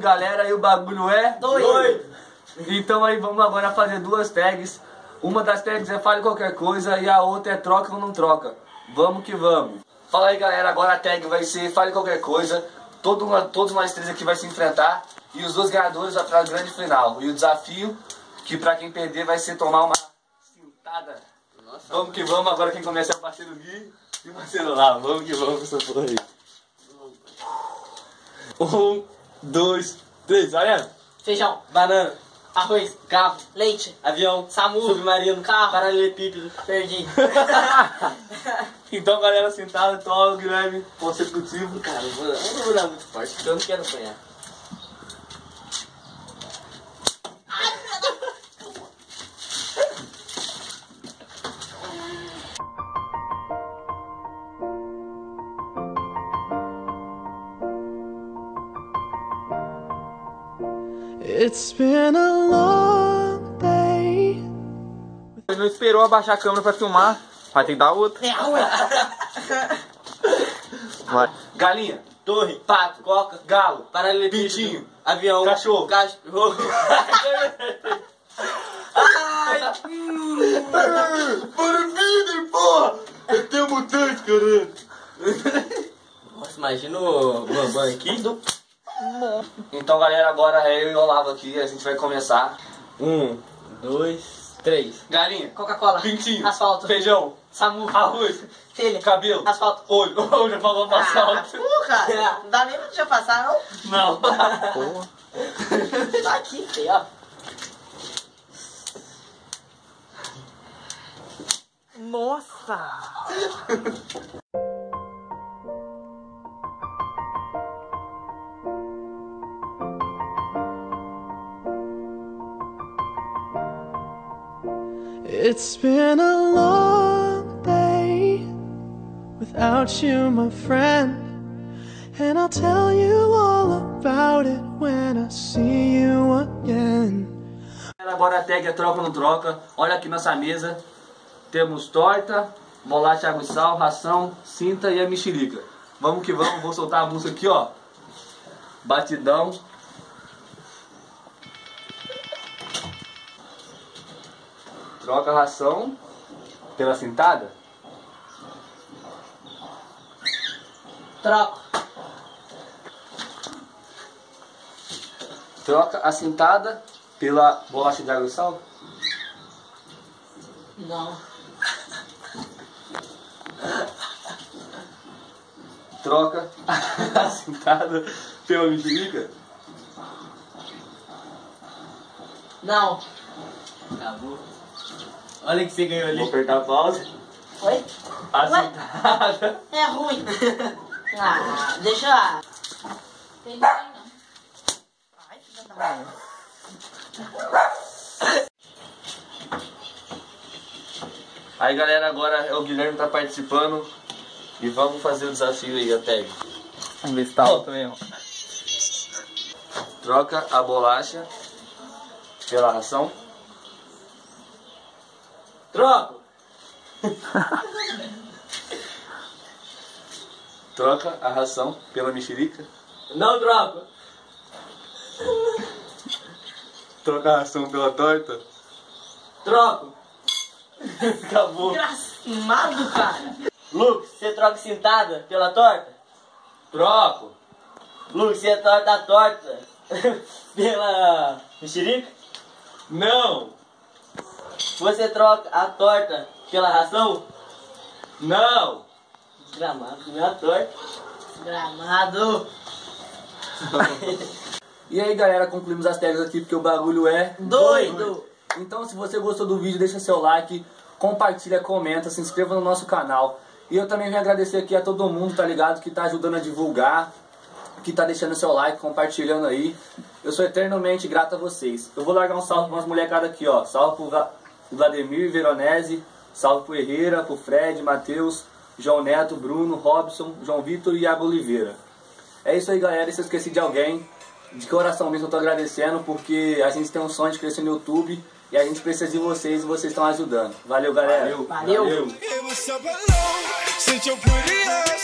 galera, e o bagulho é Doido. Então aí vamos agora fazer duas tags. Uma das tags é fale qualquer coisa e a outra é troca ou não troca. Vamos que vamos. Fala aí galera, agora a tag vai ser fale qualquer coisa. Todos nós três aqui vai se enfrentar. E os dois ganhadores vão para a grande final. E o desafio, que pra quem perder vai ser tomar uma cintada. Nossa. Vamos que vamos, agora quem começa é o parceiro Gui e o parceiro lá. Vamos que vamos com essa porra aí. 1, 2, 3, olha. Feijão, Banana, arroz, carro, leite, avião, SAMU, submarino, carro, paralelepípedo. perdi. Então galera, sentada, toma o Guilherme consecutivo. Cara, eu não vou dar muito forte, porque eu não quero apanhar. It's been a long day. Ele não esperou abaixar a câmera pra filmar. Vai ter que dar outra. Vai. Galinha, Torre, pato, coca, galo, paralelepípedo, pintinho, avião, cachorro. cachorro. Parabéns, porra! Eu tenho mutante, caralho. Nossa, imagina o Bambam aqui. Então galera, agora é eu e o Olavo aqui, a gente vai começar. 1, 2, 3. Galinha, Coca-Cola, pintinho, asfalto, feijão, SAMU, arroz, telha, cabelo, asfalto. olho. Já falou pra asfalto. Porra, não dá nem pra deixar passar, não? Não. Porra. Tá aqui, feio, ó. Nossa! It's been a long day without you, my friend. And I'll tell you all about it when I see you again. Agora a tag é troca ou não troca. Olha aqui nossa mesa. Temos torta, bolacha, água e sal, ração, cinta e a mexerica. Vamos que vamos, vou soltar a música aqui, ó. Batidão. Troca a ração pela cintada. Troco. Troca a cintada pela bolacha de água e sal. Não. Troca a cintada pela mexerica. Não. Acabou. Olha que você ganhou Vou ali. apertar a pausa. Oi? A Ué? cintada. É ruim. Ah, deixa. Tem não. Ai, filha da mãe. Aí galera, agora o Guilherme tá participando. E vamos fazer o desafio aí, a tag. Vamos ver se tá alto mesmo. Troca a bolacha pela ração. Troco. Troca a ração pela mexerica. Não troco. Troca a ração pela torta. Troco. Acabou. Engraçado, cara. Lucas, você troca cintada pela torta? Troco. Lucas, você torta a torta pela mexerica? Não. Você troca a torta pela ração? Não. Gramado, não é a torta. Gramado. E aí galera, concluímos as tags aqui porque o bagulho é Doido. Então se você gostou do vídeo, deixa seu like, compartilha, comenta, se inscreva no nosso canal. E eu também venho agradecer aqui a todo mundo, tá ligado? Que tá ajudando a divulgar, que tá deixando seu like, compartilhando aí. Eu sou eternamente grato a vocês. Eu vou largar um salve pra umas molecadas aqui, ó. Salve pro Vladimir Veronese, salve pro Herrera, pro Fred, Matheus, João Neto, Bruno, Robson, João Vitor e Iago Oliveira. É isso aí galera, e se eu esqueci de alguém, de coração mesmo eu tô agradecendo, porque a gente tem um sonho de crescer no YouTube e a gente precisa de vocês e vocês estão ajudando. Valeu galera. Valeu. Valeu. It was so long since your pretty eyes